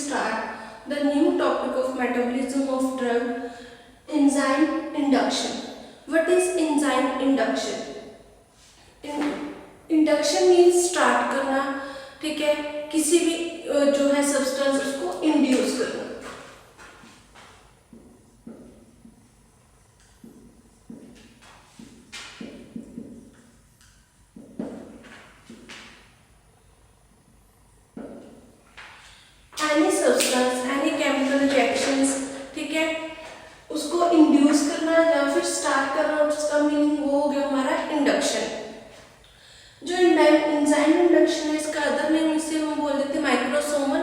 start the new topic of metabolism of drug, enzyme induction. What is enzyme induction? Induction means start करना, ठीक है, किसी भी जो है सब्सटेंस उसको इंड्यूस करना। Any substance, any chemical reactions, ठीक है, उसको इंड्यूस करना या फिर स्टार्ट करना, उसका मीनिंग वो हो गया हमारा इंडक्शन। जो एंजाइम इंडक्शन है, इसका अदर नेम इसे हम बोल देते हैं माइक्रोसोमल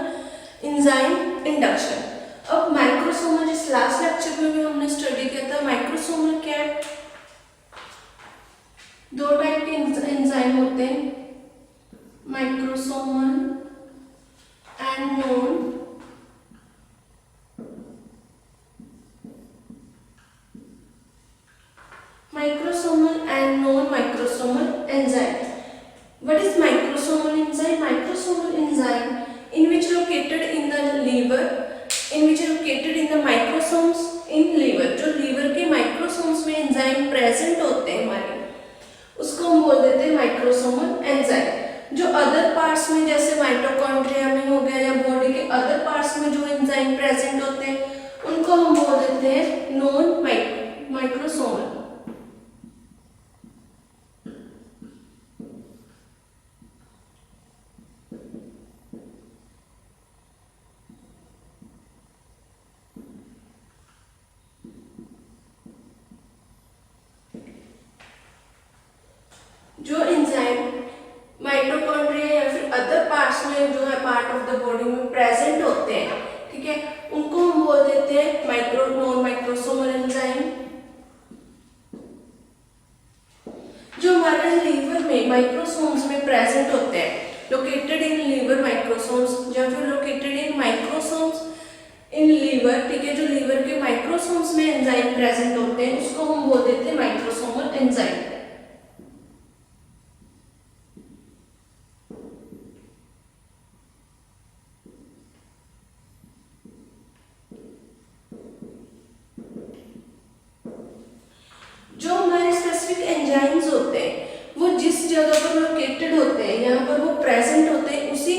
एंजाइम इंडक्शन। अब माइक्रोसोमल जिस लास्ट लेक्चर में भी हमने स्टडी किया था, माइक्रोसोमल क्या है? दो टाइप के एंजाइम होते हैं, microsomal and non microsomal and non-microsomal enzyme. What is microsomal enzyme? Microsomal enzyme in which located in the liver, in which located in the microsomes in liver. जो liver के microsomes में enzyme present होते हैं हमारे, उसको हम बोल देते हैं microsomal enzyme. जो other parts में जैसे माइटोकॉन्ड्रिया में हो गया या बॉडी के other parts में जो enzyme present होते हैं उनको हम बोल देते हैं non-microsomal. जो एंजाइम माइटोकॉन्ड्रिया या फिर अदर पार्ट्स में जो है पार्ट ऑफ द बॉडी में प्रेजेंट होते हैं, ठीक है, उनको हम बोल देते हैं नॉन माइक्रोसोमल एंजाइम। जो हमारे लीवर में माइक्रोसोम्स में प्रेजेंट होते हैं, लोकेटेड इन लीवर माइक्रोसोम्स या फिर located in microsomes in liver, ठीक है, जो लीवर के माइक्रोसोम्स में एंजाइम प्रेजेंट होते हैं उसको हम बोल देते हैं माइक्रोसोमल एंजाइम। जो हमारे स्पेसिफिक एंजाइम्स होते हैं वो जिस जगह पर लोकेटेड होते हैं, यहाँ पर वो प्रेजेंट होते हैं, उसी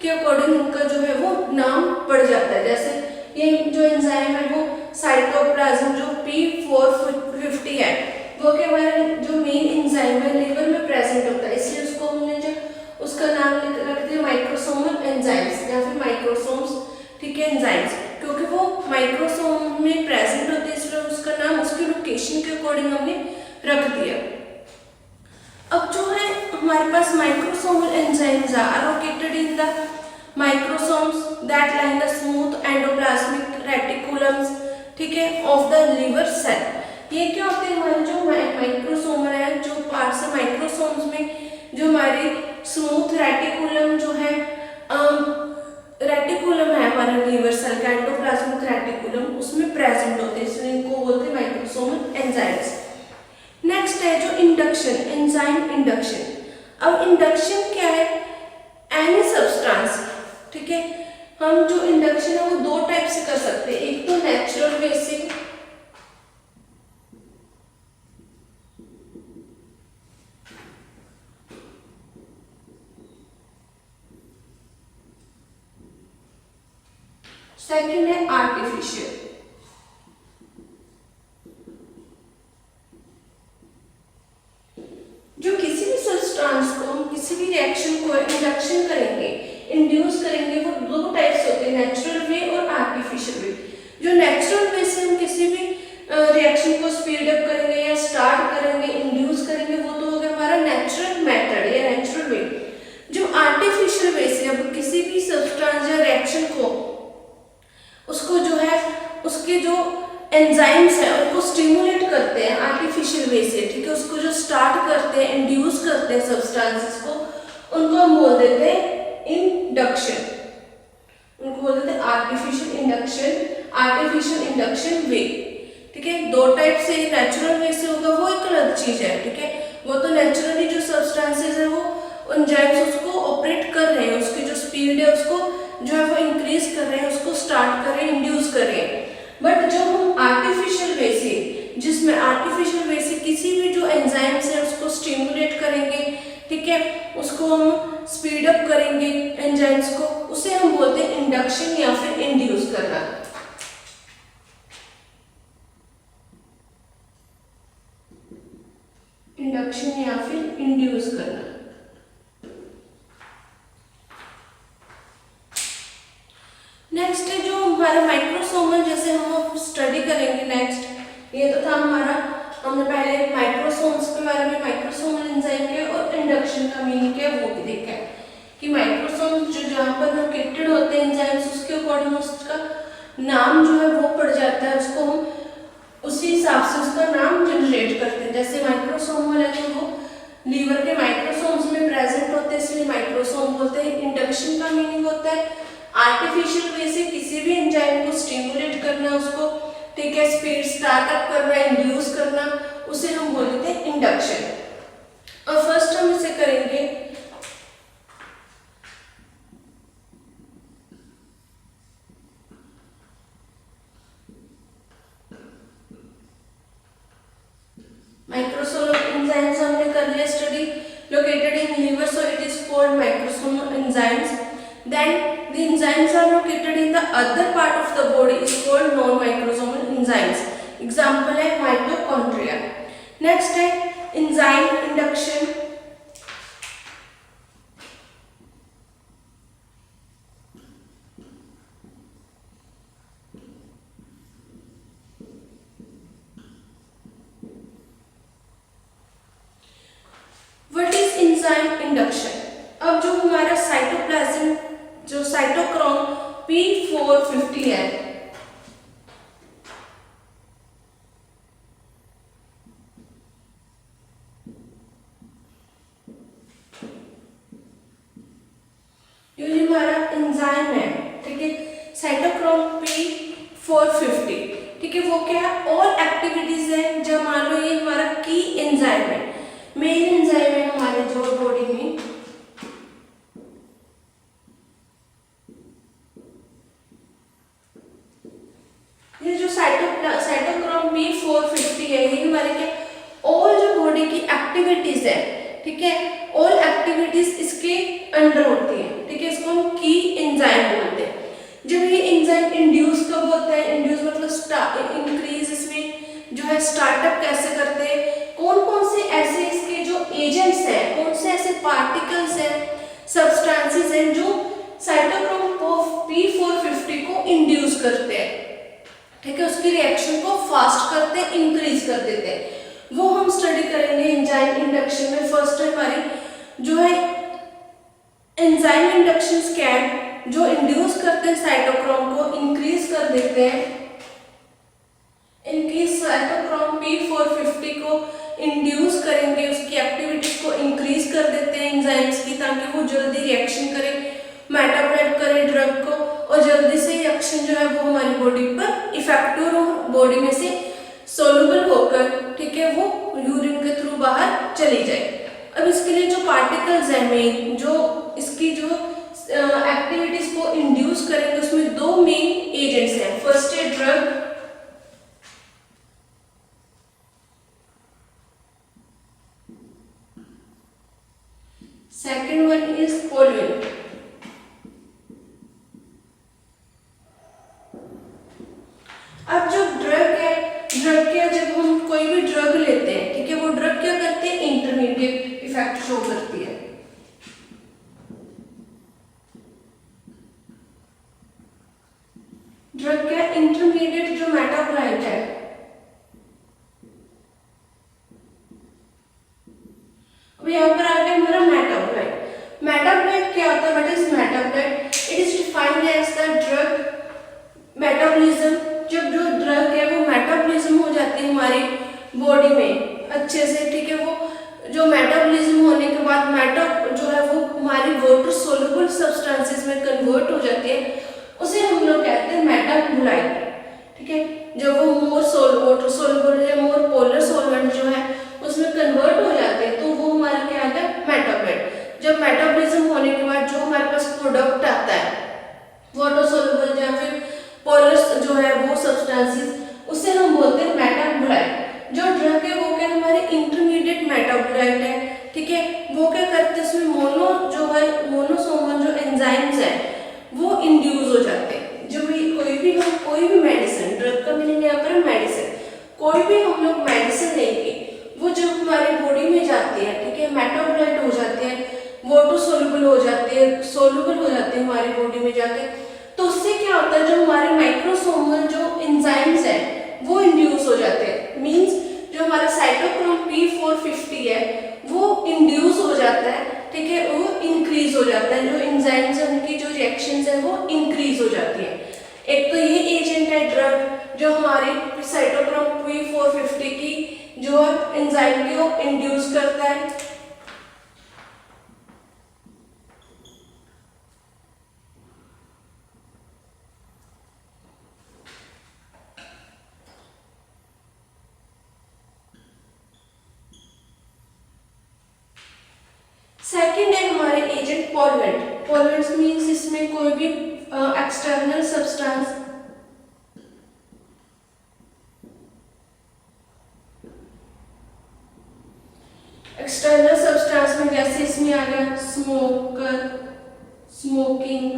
के अकॉर्डिंग उनका जो है वो नाम पड़ जाता है। जैसे ये जो एंजाइम है वो साइटोप्लाज्म जो P450 है, वो के हमारे जो मेन एंजाइम है लीवर में प्रेजेंट होता है, इसलिए उसको हमने जो उसका नाम रख दिया माइक्रोसोमल एंजाइम्स या फिर माइक्रोसोम्स, ठीक है, एंजाइम्स, क्योंकि वो माइक्रोसोम में प्रेजेंट होते हैं इसलिए उसका नाम उसकी लोकेशन के अकॉर्डिंग हमने रख दिया। अब जो है हमारे पास microsomal enzymes are located in the microsomes that line the smooth endoplasmic reticulums, ठीक है, ऑफ द लिवर सेल। ये क्या होते हैं हमारे जो माइक्रोसोमल है, जो पार्ट्स है माइक्रोसोम्स में, जो हमारी स्मूथ रेटिकुलम जो है रेटिकुलम है हमारा लीवर सेल का एंडोप्लाज्मिक रेटिकुलम, उसमें प्रेजेंट होते हैं, इसलिए इनको बोलते हैं माइक्रोसोमल एंजाइम्स। नेक्स्ट है जो इंडक्शन, एंजाइम इंडक्शन। अब इंडक्शन क्या है? एनी सब्सटेंस, ठीक है, हम जो इंडक्शन है वो दो टाइप से कर सकते हैं, एक तो नेचुरल वे से, सेकेंड है आर्टिफिशियल। जो किसी भी सब्सटेंस को हम किसी भी रिएक्शन को इंडक्शन करेंगे, इंड्यूस करेंगे, वो दो टाइप से होते हैं, नेचुरल वे और आर्टिफिशियल वे। जो नेचुरल वे से हम किसी भी रिएक्शन को स्पीड अप करेंगे या स्टार्ट करेंगे, इंड्यूस करेंगे, वो तो हो गया हमारा नेचुरल मेथड या नेचुरल वे। जो आर्टिफिशियल वे से अब किसी भी सब्सटेंस या रिएक्शन को उसको जो है उसके जो एंजाइम्स है उनको स्टिमुलेट करते हैं आर्टिफिशियल वे से, ठीक है, उसको जो स्टार्ट करते हैं, इंड्यूस करते हैं सब्सटेंसेस को, उनको हम बोल देते हैं इंडक्शन, उनको बोल देते हैं आर्टिफिशियल इंडक्शन वे, ठीक है। दो टाइप से, नेचुरल वे से होगा वो एक अलग चीज है, ठीक है, वो तो नेचुरली जो सब्सटेंसेस है वो एंजाइम्स उसको ऑपरेट कर रहे हैं, उसकी जो स्पीड है उसको जो है वो इंक्रीज कर रहे हैं, स्टार्ट करें, इंड्यूस करें। बट जब हम आर्टिफिशियल वे से, जिसमें आर्टिफिशियल वे से किसी भी जो एंजाइम्स है उसको स्टिमुलेट करेंगे, ठीक है, उसको हम स्पीड अप करेंगे एंजाइम्स को, उसे हम बोलते हैं इंडक्शन या फिर इंड्यूस करना। इंडक्शन या फिर इंड्यूस करना। नेक्स्ट है जो हमारा माइक्रोसोमल, जैसे हम स्टडी करेंगे नेक्स्ट। ये तो था हमारा, हमने पहले माइक्रोसोम्स के बारे में, माइक्रोसोमल एंजाइम के और इंडक्शन का मीनिंग क्या वो भी देखा है कि माइक्रोसोम्स जो जहाँ पर लोकेटेड होते हैं एंजाइम्स, उसके अकॉर्डिंग उसका नाम जो है वो पड़ जाता है, उसको हम उसी हिसाब से उसका नाम जनरेट करते हैं। जैसे माइक्रोसोमल है तो वो लीवर के माइक्रोसोम्स में प्रेजेंट होते हैं, इसलिए माइक्रोसोम बोलते हैं। इंडक्शन का मीनिंग होता है आर्टिफिशियल वे से किसी भी एंजाइम को स्टिमुलेट करना, उसको, ठीक है, स्पीड स्टार्टअप करना, इंड्यूस करना, उसे हम बोलते हैं इंडक्शन। और फर्स्ट हम इसे करेंगे माइक्रोसोमल एंजाइम्स, हमने कर लिया study, located in liver, so it is called microsomal enzymes. Then the enzymes are located in the other part of the body is called non-microsomal enzymes. Example है mitochondria. Next है enzyme induction. What is enzyme induction? अब जो हमारा cytoplasm, जो cytochrome P450 है, ये हमारा enzyme है, ठीक है, साइटोक्रोम P450, ठीक है, वो क्या है, ऑल एक्टिविटीज है। जब मान लो ये हमारा की एंजाइम है, मेन एंजाइम है हमारे जो बॉडी में, ये जो साइटोक्रोम P450 है, ये हमारे क्या, ऑल जो बॉडी की एक्टिविटीज है, ठीक है, ऑल एक्टिविटीज इसके अंडर होती है, ठीक है, इसको हम की एंजाइम बोलते हैं। जब ये एंजाइम इंड्यूस कब होता है, इंड्यूस मतलब इंक्रीज, इसमें जो है स्टार्टअप कैसे करते हैं, कौन कौन से ऐसे इसके जो एजेंट्स हैं, कौन से ऐसे पार्टिकल्स हैं, सब्सटेंसेस हैं जो साइटोक्रोम P450 को इंड्यूस करते हैं, ठीक है, उसकी रिएक्शन को फास्ट करते हैं, इंक्रीज कर देते हैं, वो हम स्टडी करेंगे एंजाइम इंडक्शन में। फर्स्ट हमारी जो है एंजाइम इंडक्शन क्या है, जो इंड्यूस करते हैं साइटोक्रोम को, इंक्रीज कर देते हैं, इनकी साइटोक्रोम P450 को इंड्यूस करेंगे, उसकी एक्टिविटीज को इंक्रीज कर देते हैं एंजाइम्स की, ताकि वो जल्दी रिएक्शन करें, मेटाबोलाइट करें ड्रग को, और जल्दी से रिएक्शन जो है वो हमारी बॉडी पर इफेक्टिव हो, बॉडी में से सोल्यूबल होकर, ठीक है, वो यूरिन के थ्रू बाहर चली जाए। अब इसके लिए जो पार्टिकल्स है मेन, जो इसकी जो एक्टिविटीज को इंड्यूस करेंगे, उसमें दो मेन एजेंट्स हैं। फर्स्ट है ड्रग, सेकेंड वन इज पोल्यूएंट। अब जो ड्रग है, ड्रग क्या, जब हम कोई भी ड्रग लेते हैं, ठीक है, वो ड्रग क्या करते हैं, इंटरमीडिएट इफेक्ट शो करती है। ड्रग क्या, इंटरमीडिएट जो मेटाबोलाइट है, अब यहाँ पर आ गया हमारा मेटाबोलाइट। मेटाबोलाइट क्या होता है, what is metabolite? It is defined as the drug metabolism. जब जो ड्रग है वो मेटाबॉलिज्म हो जाती है हमारी बॉडी में अच्छे से, ठीक है, वो जो मेटाबॉलिज्म होने के बाद मेटा जो है वो हमारी वाटर सोल्यूबल सब्सटेंसेस में कन्वर्ट हो जाती है, उसे हम लोग कहते हैं मेटाबोलाइट, ठीक है। जब वो मोर वाटर सोल्यूबल या मोर पोलर सॉल्वेंट जो है उसमें कन्वर्ट हो जाते हैं, तो वो हमारा क्या आता है, मेटाबोलाइट। जब मेटाबॉलिज्म होने के बाद जो हमारे पास प्रोडक्ट आता है वाटर सोल्यूबल या फिर पोलर जो है वो सब्सटेंसेस, उसे हम बोलते हैं मेटाबोलाइट। जो ड्रग है वो क्या हमारे इंटरमीडिएट मेटाबोलाइट है, ठीक है। वो क्या करते हैं, इसमें मोनो जो है मोनोसोमल जो एंजाइम्स है वो इंड्यूस हो जाते हैं। जो भी कोई भी मेडिसिन, ड्रग का मीनिंग यहाँ पर मेडिसिन, कोई भी हम लोग मेडिसिन लेंगे वो जब हमारी बॉडी में जाती है, ठीक है, मेटाबोलाइट हो जाते हैं, वाटर सोल्यूबल हो जाते हैं, सोल्यूबल हो जाते हैं हमारी बॉडी में जाके, तो उससे क्या होता है, जो हमारे माइक्रोसोमल जो एंजाइम्स है वो इंड्यूस हो जाते हैं। मींस जो हमारा साइटोक्रोम P450 है वो इंड्यूस हो जाता है, ठीक है, वो इंक्रीज हो जाता है। जो एंजाइम्स है उनकी जो रिएक्शंस है वो इंक्रीज हो जाती है। एक तो ये एजेंट है ड्रग जो हमारी साइटोक्रोम P450 की जो एंजाइम को इंड्यूस करता है। सेकेंड है हमारे एजेंट पॉल्वेंट। पॉल्वेंट्स मीन्स इसमें कोई भी एक्सटर्नल सब्सटेंस, एक्सटर्नल सब्सटेंस में जैसे इसमें आ गया स्मोकर, स्मोकिंग,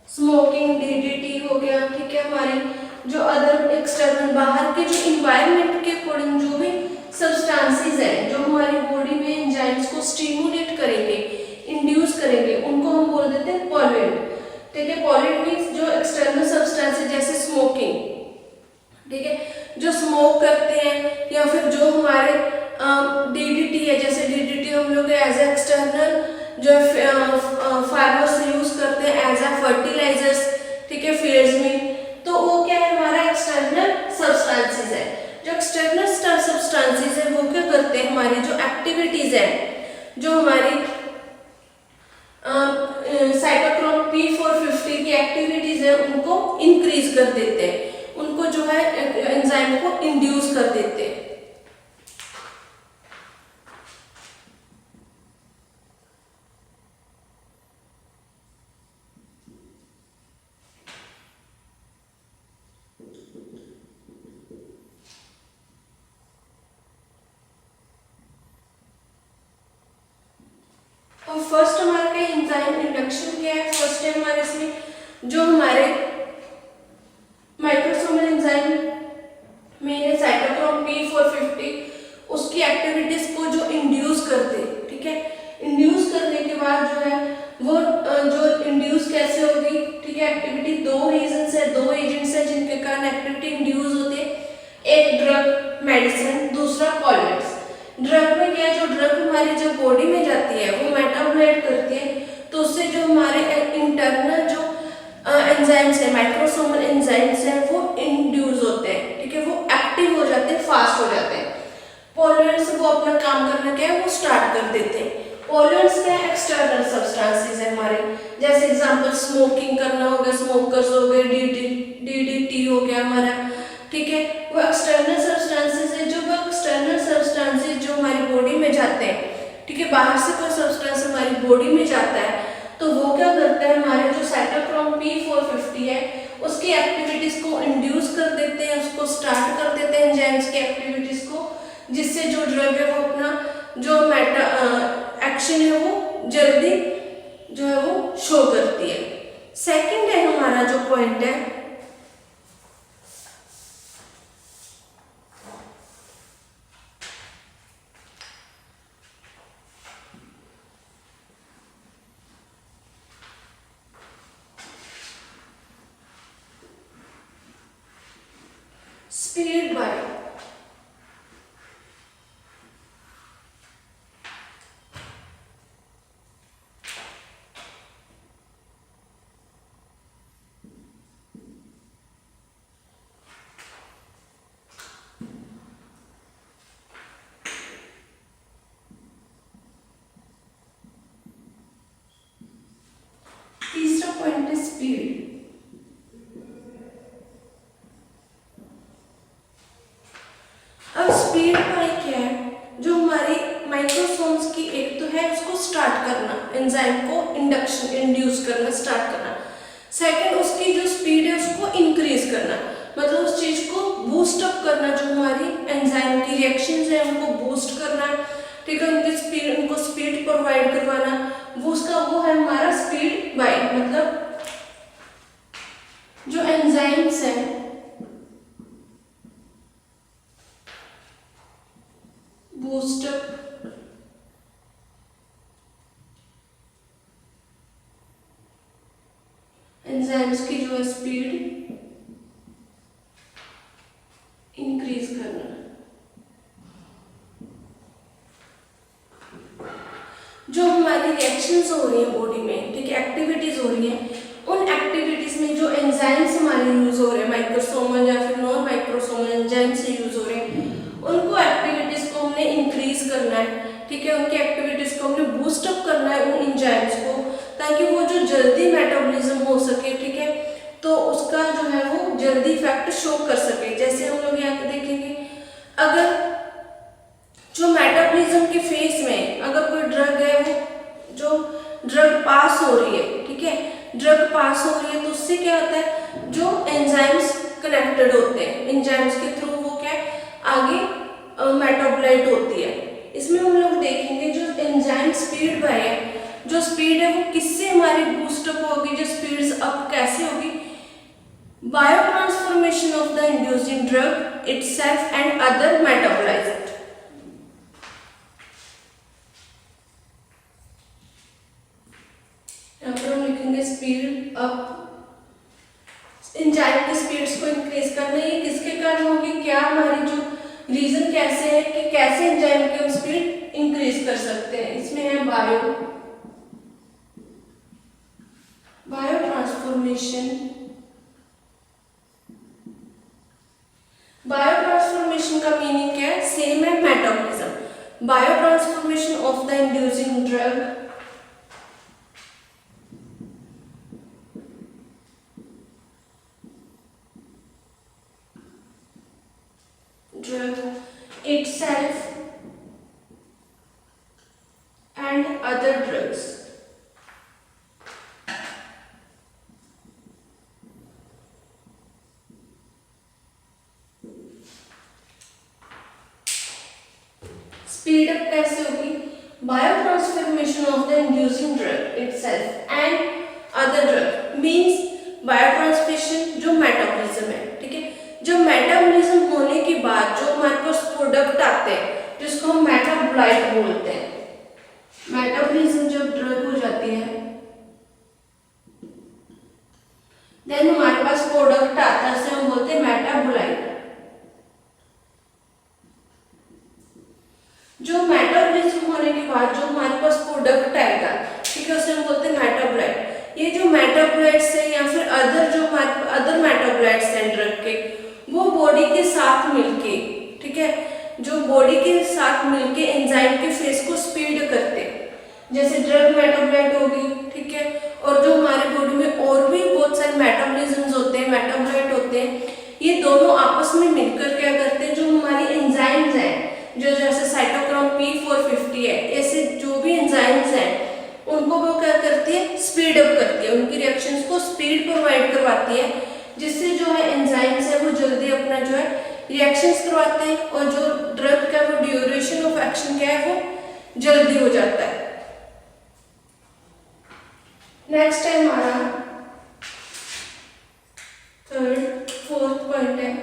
स्मोकिंग डीडीटी हो गया, ठीक है। हमारे जो अदर एक्सटर्नल बाहर के जो इन्वायरमेंट के अकॉर्डिंग जो भी सब्सटेंसेस है जो हमारी बॉडी में एंजाइम्स को स्टिमुलेट करेंगे, इंड्यूस करेंगे, उनको हम बोल देते हैं पॉल्वेंट, ठीक है। पॉल्वेंट मीन्स जो एक्सटर्नल सब्सटेंसेस जैसे स्मोकिंग, ठीक है, जो स्मोक करते हैं, या फिर जो हमारे डीडीटी है, जैसे डीडीटी हम लोग एज ए एक्सटर्नल जो फार्मर्स यूज करते हैं एज ए फर्टिलाइजर्स, ठीक है, फील्ड्स में, तो वो क्या है हमारा एक्सटर्नल सब्सटेंसेस है। जो एक्सटर्नल सब्सटेंसेस है वो क्या करते हैं, हमारी जो एक्टिविटीज है, जो हमारी साइटोक्रोम P450 की एक्टिविटीज है उनको इंक्रीज कर देते हैं, उनको जो है एंजाइम को इंड्यूस कर देते हैं। और फर्स्ट हमारा क्या एंजाइम इंडक्शन क्या है, फर्स्ट है हमारे इसमें जो हमारे माइक्रोसोमल एंजाइम में साइटोक्रोम P450 उसकी एक्टिविटीज को जो इंड्यूस करते, ठीक है, इंड्यूस करने के बाद जो है वो जो इंड्यूस कैसे होगी, ठीक है, एक्टिविटी दो रीजंस है, दो एजेंट्स है जिनके कारण एक्टिविटी इंड्यूस होते हैं, एक ड्रग मेडिसिन, दूसरा पॉल्वेंट्स। ड्रग में क्या है, जो ड्रग हमारी जो बॉडी में जाती है वो मेटाबोलाइट करती है, तो उससे जो हमारे इंटरनल जो एंजाइम्स है, माइक्रोसोमल एंजाइम्स है वो इंड्यूस होते हैं, ठीक है, वो एक्टिव हो जाते हैं, फास्ट हो जाते हैं। पॉल्वेंट्स वो अपना काम करना क्या है वो स्टार्ट कर देते हैं। पॉल्वेंट्स क्या है, एक्सटर्नल सब्सटेंसेस है हमारे, जैसे एग्जांपल स्मोकिंग करना हो गया, स्मोकर्स हो गए, डीडीटी हो गया हमारा, ठीक है, वो एक्सटर्नल सब्सटेंसेस है। जो वो एक्सटर्नल सब्सटेंसेस जो हमारी बॉडी में जाते हैं, ठीक है, बाहर से कोई सब्सटेंस हमारी बॉडी में जाता है तो वो क्या करता है, हमारे जो साइटोक्रोम P450 है उसकी एक्टिविटीज को इंड्यूस कर देते हैं, उसको स्टार्ट कर देते हैं एंजाइम्स की एक्टिविटीज को, जिससे जो ड्रग है वो अपना जो एक्शन है वो जल्दी जो है वो शो करती है। सेकंड है हमारा जो पॉइंट है स्पीड बाय। तीसरा पॉइंट है स्पीड। अब स्पीड बाय क्या है, जो हमारी माइक्रोसोम्स की एक तो है है उसको स्टार्ट करना, एंजाइम को इंड्यूस करना, स्टार्ट करना। सेकंड, उसकी जो स्पीड है उसको इंक्रीज करना, मतलब उस चीज को बूस्ट अप करना, जो हमारी एंजाइम की रिएक्शंस है उनको बूस्ट करना, ठीक है, उनको स्पीड प्रोवाइड करवाना, वो है हमारा स्पीड बाइंड। मतलब जो एंजाइम्स हैं बूस्ट अप एंजाइम्स की जो है स्पीड इंक्रीज करना। जो हमारी रिएक्शंस हो रही है बॉडी में, ठीक है, एक्टिविटीज हो रही है, उन एक्टिविटीज में जो एंजाइम्स हमारे यूज हो रहे हैं, माइक्रोसोमल या फिर नॉन माइक्रोसोमल एंजाइम से यूज हो रहे हैं, उनको एक्टिविटीज को हमने इंक्रीज करना है, ठीक है, उनकी एक्टिविटीज को हमने बूस्ट अप करना है उन एंजाइम्स को, ताकि वो जो जल्दी मेटाबॉलिज्म हो सके, ठीक है, तो उसका जो है वो जल्दी इफेक्ट शो कर सके। जैसे हम लोग यहाँ पे देखेंगे, अगर जो मेटाबॉलिज्म के फेज में अगर कोई ड्रग है, वो जो ड्रग पास हो रही है, ठीक है, ड्रग पास हो रही है, तो उससे क्या होता है, जो एंजाइम्स कनेक्टेड होते हैं, एंजाइम्स के थ्रू वो क्या आगे मेटाबोलाइट होती है। इसमें हम लोग देखेंगे जो एंजाइम स्पीड बाय है, जो स्पीड है वो किससे हमारी बूस्ट अप होगी, जो स्पीड्स अप कैसे होगी, bio transformation of the inducing drug itself and other metabolite. यहाँ पर हम लिखेंगे स्पीड अप, एंजाइम की स्पीड्स को इंक्रीज करना, ये किसके कारण होगी, क्या हमारी जो रीजन कैसे है कि कैसे एंजाइम की हम स्पीड इंक्रीज कर सकते हैं। इसमें है बायो ट्रांसफॉर्मेशन। बायो ट्रांसफॉर्मेशन का मीनिंग क्या है, सेम है metabolism. Bio transformation of the inducing drug itself and other drugs. Speed up कैसे होगी, bio transformation of the inducing drug itself and other drug means bio transformation जो metabolism है, ठीक है, जो मेटाबॉलिज्म होने के बाद जो हमारे पास प्रोडक्ट आते हैं जिसको हम मेटाबोलाइट बोलते हैं। मेटाबॉलिज्म जब ड्रग हो जाती है देन हमारे पास प्रोडक्ट आता है, उसे हम बोलते हैं मेटाबोलाइट। जो मेटाबॉलिज्म होने के बाद जो हमारे पास प्रोडक्ट आएगा, ठीक है, उसे हम बोलते हैं मेटाबोलाइट। ये जो मेटाबोलाइट्स है या फिर अदर जो हमारे अदर मेटाबोलाइट्स हैं ड्रग के, वो बॉडी के साथ मिलके, ठीक है, जो बॉडी के साथ मिलके एंजाइम के फेस को स्पीड करते हैं। जैसे ड्रग मेटाबोलाइट होगी, ठीक है, और जो हमारे बॉडी में और भी बहुत सारे मेटाबॉलिज्म्स होते हैं, मेटाबोलाइट होते हैं, ये दोनों आपस में मिलकर क्या करते हैं, जो हमारी एंजाइम्स हैं, जो जैसे साइटोक्रोम P450 है, ऐसे जो भी एंजाइम्स हैं उनको वो क्या करती है, स्पीड अप करती है, उनकी रिएक्शंस को स्पीड प्रोवाइड करवाती है, जिससे जो है एंजाइम्स है वो जल्दी अपना जो है रिएक्शंस करवाते हैं और जो ड्रग का वो ड्यूरेशन ऑफ एक्शन क्या है वो जल्दी हो जाता है। नेक्स्ट है हमारा फोर्थ पॉइंट है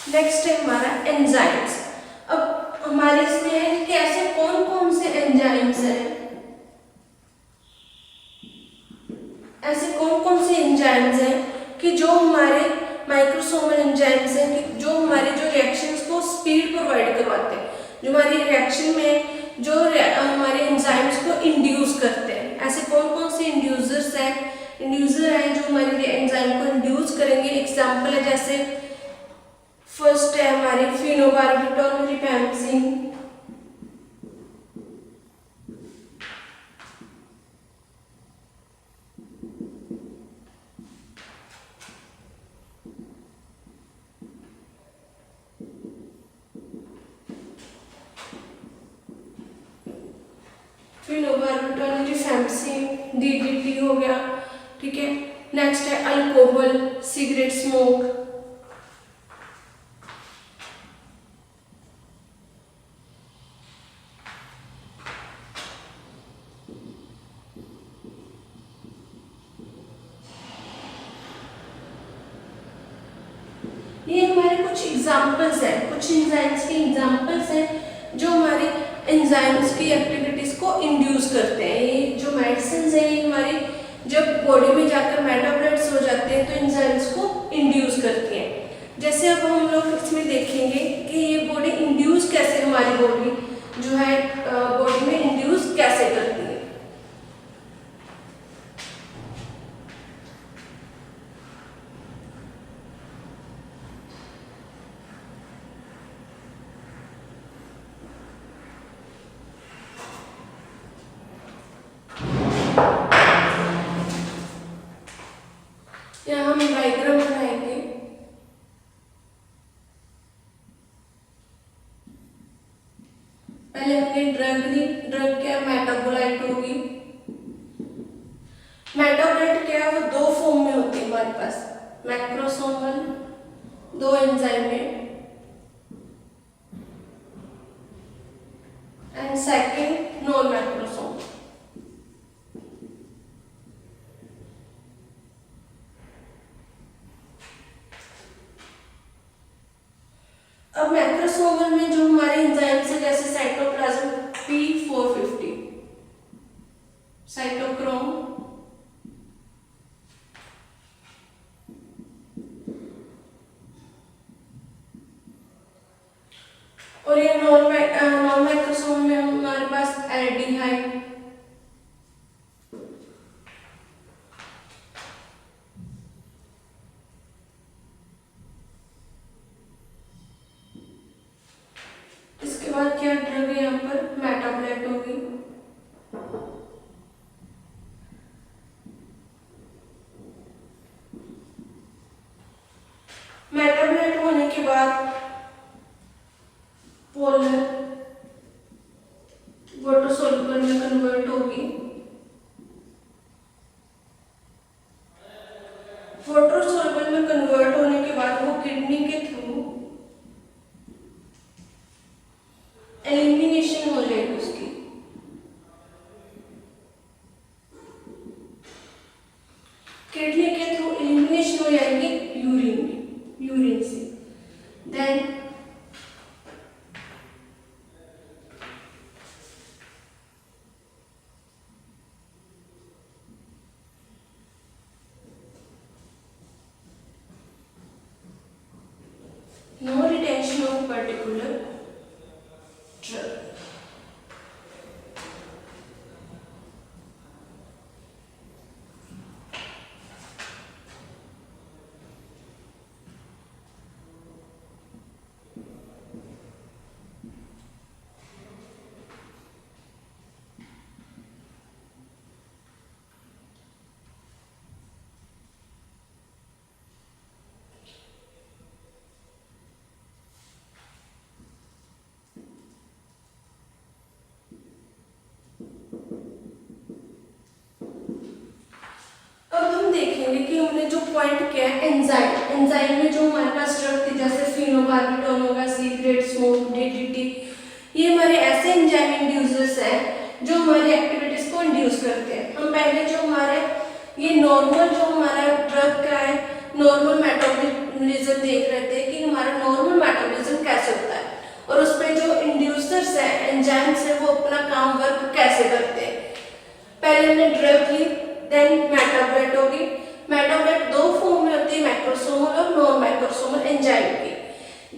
नेक्स्ट है हमारा एंजाइम्स। अब हमारे इसमें है कि ऐसे कौन कौन से एंजाइम्स हैं, ऐसे कौन कौन से एंजाइम्स हैं कि जो हमारे माइक्रोसोमल एंजाइम्स हैं कि जो हमारे जो रिएक्शंस को स्पीड प्रोवाइड करवाते हैं, जो हमारी रिएक्शन में जो हमारे एंजाइम्स को इंड्यूस करते हैं। ऐसे कौन कौन से इंड्यूसर्स हैं, इंड्यूसर हैं जो हमारी एंजाइम को इंड्यूस करेंगे। एग्जाम्पल है जैसे फर्स्ट है हमारी फिनोबार्बिटॉल, रिपैम्पसिन, फिनोबार्बिटॉल रिफेम्पसिन, डीडीटी हो गया, ठीक है। नेक्स्ट है अल्कोहल, सिगरेट स्मोक, ये हमारे कुछ एग्जाम्पल्स हैं, कुछ एंजाइम्स के एग्जाम्पल्स हैं जो हमारे एंजाइम्स की एक्टिविटीज को इंड्यूस करते हैं। ये जो मेडिसिन है ये हमारी जब बॉडी में जाकर मेटाबॉलाइट्स हो जाते हैं तो एंजाइम्स को इंड्यूस करती हैं। जैसे अब हम लोग इसमें देखेंगे कि ये बॉडी इंड्यूस कैसे, हमारी बॉडी जो है बॉडी में इंड्यूस कैसे करती है। यहाँ हम डायग्राम बनाएंगे। पहले हमने ड्रग ली, ड्रग क्या मेटाबोलाइट होगी। मेटाबोलाइट क्या है, वो दो फॉर्म में होती है हमारे पास, मैक्रोसोमल, दो एंजाइम है, एंड सेकंड नॉन मैक्रोसोमल। अब मैक्रोसोमल में जो हमारे एंजाइम्स है जैसे साइटोप्लाज्म P450, साइटोक्रोम, और ये नॉन मैक्रोसोमल में हमारे पास एल्डिहाइड, इसके बाद क्या ड्रग है यहाँ पर मेटाबोलाइट होगी। मेटाबोलाइट होने के बाद पोलर वाटर सोल्यूबल में कन्वर्ट होगी। वाटर सोल्यूबल में कन्वर्ट होने के बाद वो किडनी के थ्रू एलिमिनेशन हो जाएगी उसकी। किडनी के थ्रू एलिमिनेशन हो जाएगी यूरिन से। Then no retention of particular drug. देखेंगे कि हमने जो पॉइंट किया है एंजाइम में जो हमारे पास ड्रग थी जैसे फिनोबार्बिटॉल होगा, सिगरेट स्मोक, डीडीटी, ये हमारे ऐसे एंजाइम इंड्यूसर्स हैं जो हमारी एक्टिविटीज को इंड्यूस करते हैं। हम पहले जो हमारे ये नॉर्मल जो हमारा ड्रग का है नॉर्मल मेटाबॉलिज्म देख रहे थे कि हमारा नॉर्मल मेटाबॉलिज्म कैसे होता है और उस पे जो इंड्यूसर्स है एंजाइम्स है वो अपना काम वर्क कैसे करते हैं। पहले हमने ड्रग ली, देन मेटाबोलाइट होगी। मेटाबोलाइट दो फॉर्म में होती है, मैक्रोसोमल और नॉन मैक्रोसोमल एंजाइम की।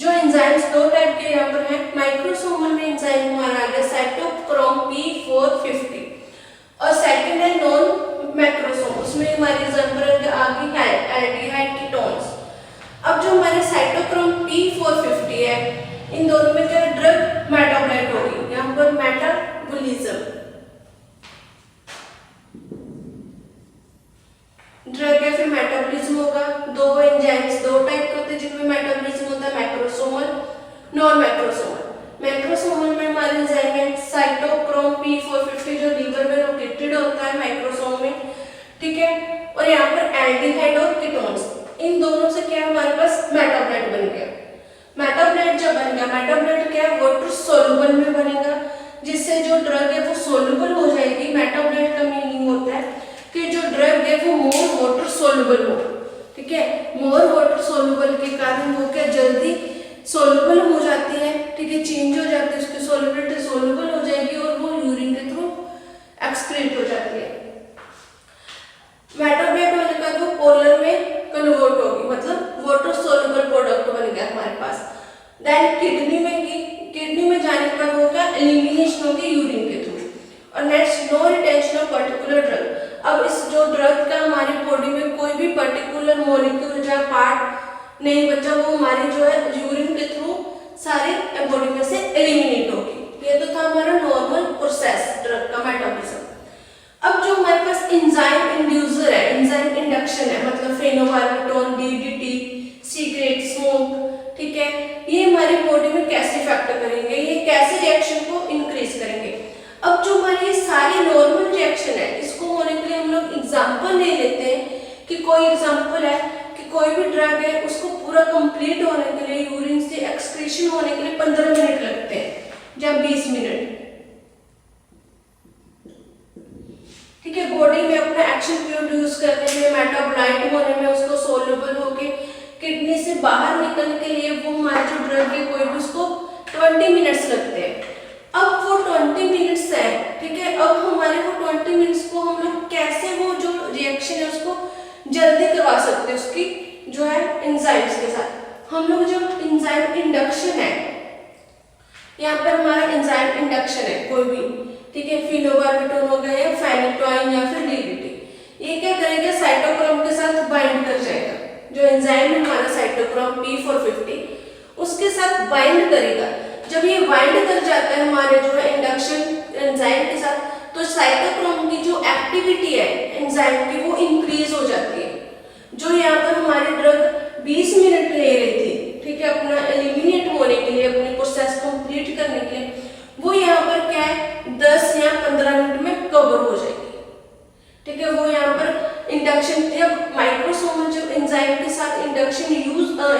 जो एंजाइम्स दो टाइप के यहाँ पर हैं। माइक्रोसोमल में एंजाइम हमारा आ गया साइटोक्रोम P450 और सेकंड है नॉन मैक्रोसोमल, उसमें हमारी एग्जांपल आ गई एल्डिहाइड कीटोन्स। अब जो हमारे साइटोक्रोम P450 है इन दोनों में क्या ड्रग मेटाबोलाइट होगी, यहाँ पर मेटाबॉलिज्म ड्रग है, फिर मेटाबॉलिज्म होगा। दो एंजाइम्स दो टाइप के होते हैं जिनमें मेटाबॉलिज्म होता है, मैक्रोसोमल, नॉन मैक्रोसोमल। मैक्रोसोमल में हमारे साइटोक्रोम P450 जो लीवर में लोकेटेड होता है माइक्रोसोम में, ठीक है। और यहाँ पर एल्डिहाइड और कीटोन्स, इन दोनों से क्या हमारे पास मेटाबोलाइट बन गया। मेटाबोलाइट जब बन गया, मेटाबोलाइट क्या है, वाटर सोल्यूबल में बनेगा, जिससे जो ड्रग है वो सोल्यूबल हो जाएगी। मेटाबोलाइट का मीनिंग होता है कि जो ड्रग है वो मोर वाटर सोल्यूबल हो, ठीक है। मोर वाटर सोल्यूबल के कारण वो क्या जल्दी सोल्यूबल हो जाती है, ठीक है, चेंज हो जाती है, उसकी सोल्यूबिलिटी सोल्यूबल हो जाएगी और वो यूरिन के थ्रू एक्सक्रीट हो जाती है। मेटाबोलाइट होने का वो पोलर में कन्वर्ट होगी, मतलब वाटर सोल्यूबल प्रोडक्ट बन गया हमारे पास। देन किडनी में की, किडनी में जाने के बाद वो क्या एलिमिनेशन होगी यूरिन के थ्रू। और next, no retention of particular drug. अब इस जो ड्रग का हमारी बॉडी में कोई भी पर्टिकुलर मॉलिक्यूल या पार्ट नहीं बचा, वो हमारी जो है यूरिन के थ्रू सारी बॉडी में से एलिमिनेट होगी। ये तो था हमारा नॉर्मल प्रोसेस ड्रग का मेटाबॉलिज्म। अब जो हमारे पास एंजाइम इंड्यूसर है, एंजाइम इंडक्शन है, मतलब फेनोबार्बिटोन, डीडीटी, सिगरेट, स्मोक, ठीक है, ये हमारी बॉडी में कैसे इफेक्ट करेंगे, ये कैसे रिएक्शन को इंक्रीज करेंगे। अब जो हमारी ये सारी नॉर्मल रिएक्शन है, इसको होने के लिए हम लोग एग्जांपल ले लेते हैं कि कोई एग्जांपल है कि कोई भी ड्रग है उसको पूरा कंप्लीट होने के लिए, यूरिन से एक्सक्रीशन होने के लिए 15 मिनट लगते हैं या 20 मिनट, ठीक है। बॉडी में अपना एक्शन प्रोड्यूस करने में, मेटाबोलाइट होने में, उसको सोल्यूबल होके किडनी से बाहर निकलने के लिए वो हमारा जो ड्रग है कोई भी उसको 20 मिनट्स लगते हैं। अब वो 20 मिनट्स है, ठीक है। अब हमारे वो 20 मिनट्स को हम लोग कैसे वो जो रिएक्शन है उसको जल्दी करवा सकते हैं उसकी जो है एंजाइम्स के साथ। हम लोग जो एंजाइम इंडक्शन है, यहाँ पर हमारा एंजाइम इंडक्शन है कोई भी, ठीक है, फेनोबार्बिटोन हो गया या फेनिटोइन या फिर डीडीटी, ये क्या करेगा, साइटोक्रोम के साथ बाइंड कर जाएगा। जो एंजाइम है हमारा साइटोक्रोम P450 उसके साथ बाइंड करेगा। जब ये बाइंड कर जाता है हमारे जो है इंडक्शन एंजाइम के साथ, तो साइटोक्रोम की जो एक्टिविटी है एंजाइम की वो इंक्रीज हो जाती है। जो यहाँ पर हमारी ड्रग 20 मिनट ले रही थी, ठीक है, अपना एलिमिनेट होने के लिए, अपने प्रोसेस कंप्लीट करने के लिए, वो यहाँ पर क्या है 10 या 15 मिनट में कवर हो जाएगी, ठीक है। वो यहाँ पर इंडक्शन, जब माइक्रोसोमल जब एंजाइम के साथ इंडक्शन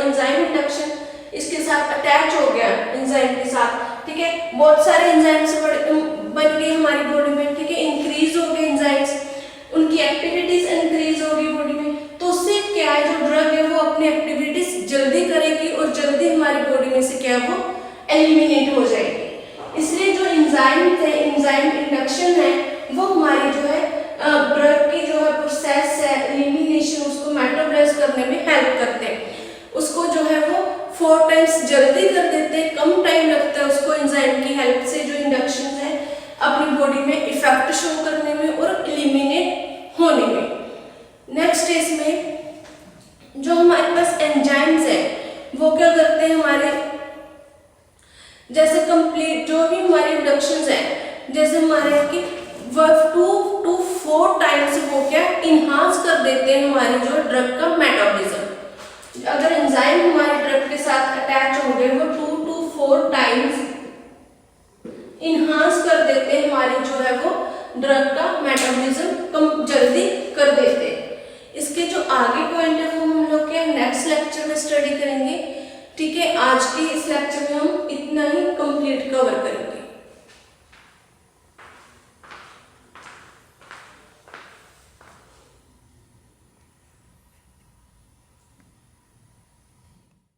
एंजाइम इंडक्शन इसके साथ अटैच हो गया एंजाइम के साथ, ठीक है, बहुत सारे एंजाइम्स बन गए हमारी बॉडी में, ठीक है, इंक्रीज हो गए एंजाइम्स, उनकी एक्टिविटीज इंक्रीज हो गई बॉडी में, तो उससे क्या है जो ड्रग है वो अपनी एक्टिविटीज जल्दी करेगी और जल्दी हमारी बॉडी में से क्या है वो एलिमिनेट हो जाएगी। इसलिए जो एंजाइम थे, एंजाइम इंडक्शन है, वो हमारी जो है ड्रग की जो है प्रोसेस है एलिमिनेशन, उसको मेटाबोलाइज करने में हेल्प करते हैं। उसको जो है वो 4 टाइम्स जल्दी कर देते हैं, कम टाइम लगता है उसको एंजाइम की हेल्प से जो इंडक्शन है अपनी बॉडी में इफेक्ट शो करने में और एलिमिनेट होने में। नेक्स्ट इसमें जो हमारे पास एंजाइम्स है वो क्या करते हैं, हमारे जैसे कंप्लीट जो भी हमारे इंडक्शंस है, जैसे हमारे की 2 to 4 टाइम्स वो क्या इनहांस कर देते हैं हमारे जो ड्रग का मेटाबॉलिज्म। अगर एंजाइम हमारे ड्रग के साथ अटैच हो गए, वो 2 to 4 टाइम्स इनहांस कर देते हैं हमारी जो है वो ड्रग का मेटाबॉलिज्म कम जल्दी